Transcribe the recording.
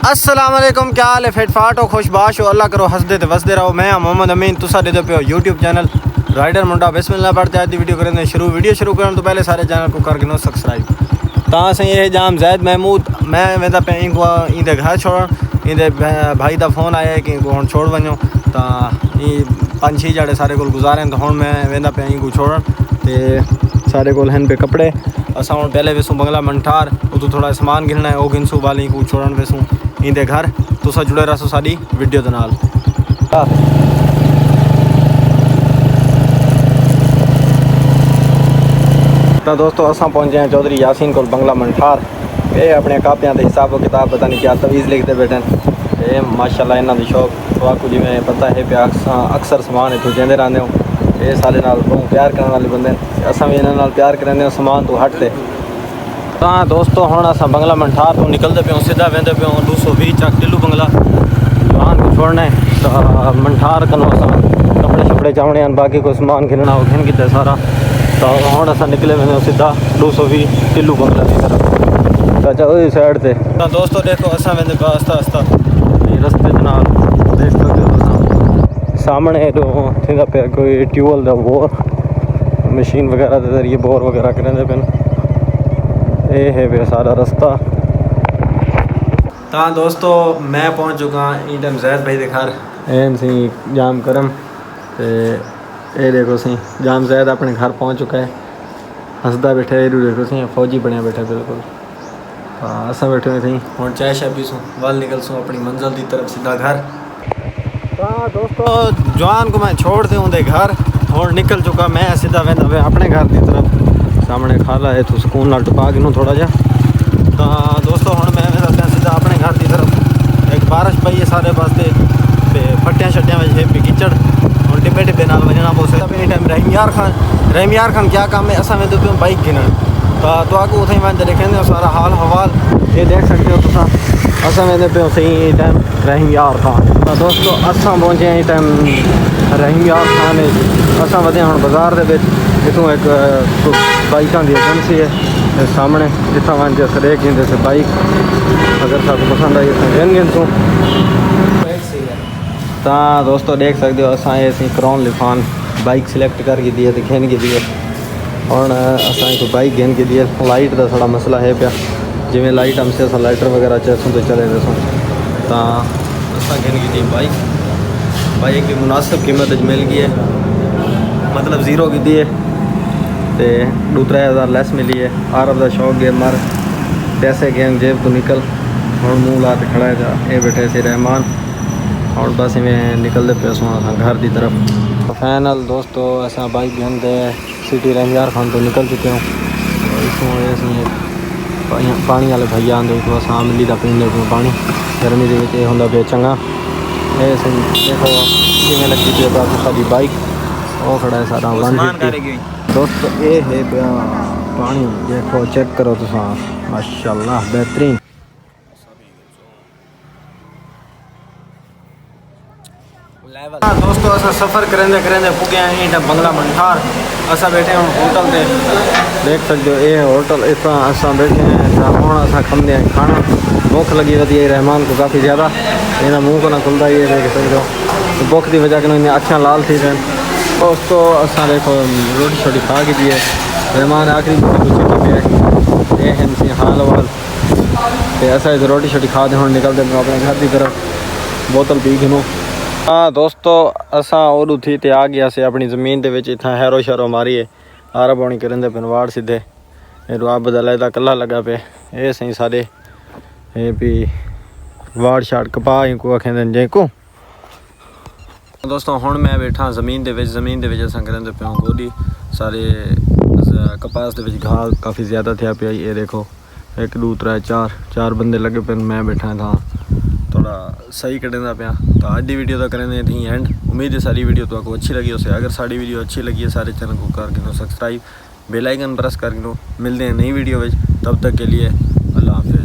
अस्सलाम वालेकुम, क्या हाल है? फिटफाट हो, खुशबाश हो, अल्लाह करो हंसदे ते वसदे रहो। मैं मोहम्मद अमीन, तुसा दे पे हो यूट्यूब चैनल राइडर मुंडा। बिस्मिल्लाह पढ़ते आज दी वीडियो करें शुरू। वीडियो शुरू करने तो पहले सारे चैनल को करके नो सब्सक्राइब। तां से ये जाम जैद महमूद मैं वेंदा पे इंदे घर छोड़ इंदे भाई का फोन आया कि हुण छोड़ वञो तां 5-6 जड़े सारे को गुजारे तो हुण मैं वेंदा पे को छोड़न ते सारे को हैं पे कपड़े। असां हुण पहले वेसूँ बंगला मंठार, उतो थोड़ा समान गिनना है, वो गिनसूँ वाली को छोड़न वेसूँ इंदे घर। तुसा जुड़े रहो साड़ी वीडियो दे नाल। तो दोस्तों असां पहुँचे हैं चौधरी यासीन को बंगला मंठार। ये अपने कापियां के हिसाब किताब पता नहीं क्या तवीज़ लिखते बैठे ये माशाल्लाह इन्हों की शॉप तो आपको जिमें पता है पे अक्सर समान इतों देंदे रहते हो। ये सारे नाल बहुत प्यार करने वाले बंदे, असां भी इन्होंने प्यार करेंगे समान तो हटते। तो दोस्तों हुण असां बंगला मंठार तो निकलते पे सीधा वेंदे पे 220 चक टिल्लू बंगला जवान को छोड़ना है। तो मंठार कनो असां कपड़े शपड़े चावने बाकी कोई समान गिनना हो घिन किते सारा। तो हुण असां निकले वेंदे सीधा 220 टिल्लू बंगला की तरफ। अच्छा उस साइड से तो दोस्तों देखो असां वेंदे पे आस्ता आस्ता रस्ते के नाल देख सकते हो सामने तो थींदा पे कोई ट्यूबवेल का बोर मशीन वगैरह के जरिए बोर वगैरह करेंदे पे। ये है वे सारा रास्ता। तो दोस्तों मैं पहुंच चुका इन टाइम जैद भाई के घर। एन सी जाम करम तो ये देखो सी जाम जैद अपने घर पहुंच चुका है। हंसदा बैठा है, देखो सी फौजी बनया बैठा बिल्कुल। हाँ असा बैठे हुए थी हूँ चाय शाय पीसूँ वल निकलसूँ अपनी मंजिल की तरफ सीधा घर। हाँ दोस्तों जवान को मैं छोड़ दूँ उनके घर हूँ निकल चुका मैं सीधा वेंदा अपने घर की तरफ। सामने खाला है तो सुकून नाल टपा गिनूँ थोड़ा जा। तो दोस्तों हुण मैं वेंदा सीधा अपने घर की तरफ। एक बारिश पई है सारे पासे फट्टियां शट्टियां है पे कीचड़ और टिब्बे टिब्बे नाल वजना पोसे एनी टाइम रहीमयार खान क्या काम है असां वेंदे पे बाइक गिनण। तो आपको उथे मैं देखेंगे सारा हाल हवाल ये देख सकते हो तुसा। असां वेंदे पे सही टाइम रहीमयार खान। तो दोस्तों असां पहुंचे हैं टाइम रहीमयार खान असां वधे हुण बाज़ार दे विच। इतों एक बाइकों की एजेंसी है सामने जितना वन जैसे रेक गिनते से बाइक अगर सबको पसंद आई तो गिन गिनसूँ। तो दोस्तों देख सकते हो असां ये क्रॉन लिफान बाइक सिलेक्ट करके दिए तो घिन के दिए और असां को बाइक घिन के दिए। लाइट का थोड़ा मसला है पाया जिमें लाइट हमसे अस लाइटर वगैरह चेसूँ तो चले वेसूँ। तो असां घिन के दी बाइक की मुनासिब कीमत मिल गई है मतलब ज़ीरो की दी है तो 2-3 हज़ार लैस मिली है। आरब का शौक गए मर पैसे गए जेब तो निकल और मुँह ला के खड़ा है ये बैठे से रहमान और बस इवें निकलते पे घर की तरफ। फाइनल दोस्तों असा बाइक गंदे सिटी रहीमयार खान तो निकल चुके हूँ। पानी वाले भैया आते तो अस मिली का पीने पे पानी गर्मी के होंगे पे चंगा। ये देखो किमें लगी पी सारी बाइक वो खड़ा है सारा दोस्तों ये है पानी देखो चेक करो तो माशाल्लाह बेहतरीन। हाँ दोस्तों असा सफ़र करेंदे करेंदे पुगे हैं बंगला मंठार। असा बैठे हम होटल से देख सकते हो ये होटल इस असा बैठे हैं हूँ असा खमदे हैं खाना। भुख लगी होती है रहमान को काफ़ी ज़्यादा इन्हें मुँह को ना खुलता ये देख सकते हो भुख की वजह के अखियाँ लाल थी रहें। दोस्तों असा देखो रोटी शोटी खा के दिए रहमान आखिरी कुछ ये हैं सी हाल वाल तो ऐसा रोटी शोटी खा दे हम निकलते अपने घर की तरफ बोतल पी गिनूँ। हाँ दोस्तों असा उदू थी तो आ गया से अपनी ज़मीन के इतना हैरो शैरो मारी है आरा पानी करेंदे पे वाड़ सीधे रुआब बदला कला लगा पे ये सही सारे ये भी वाड़ शाड़ कपा को आखें जे को। दोस्तों हुण मैं बैठा ज़मीन के अस करेंदे पे गोदी सारे कपास के घास काफ़ी ज़्यादा थे पे ये देखो 1-2-3-4 बंदे लगे पे मैं बैठा था थोड़ा सही करेंदा पाया। तो आज की वीडियो तो करें थी एंड। उम्मीद है सारी वीडियो तो आपको अच्छी लगी उसे अगर सारी वीडियो अच्छी लगी है सारे चैनल को कर गिनो सब्सक्राइब बेल आइकन प्रेस कर गिनो। मिलते हैं नई वीडियो में तब तक के लिए अल्लाह हाफिज़।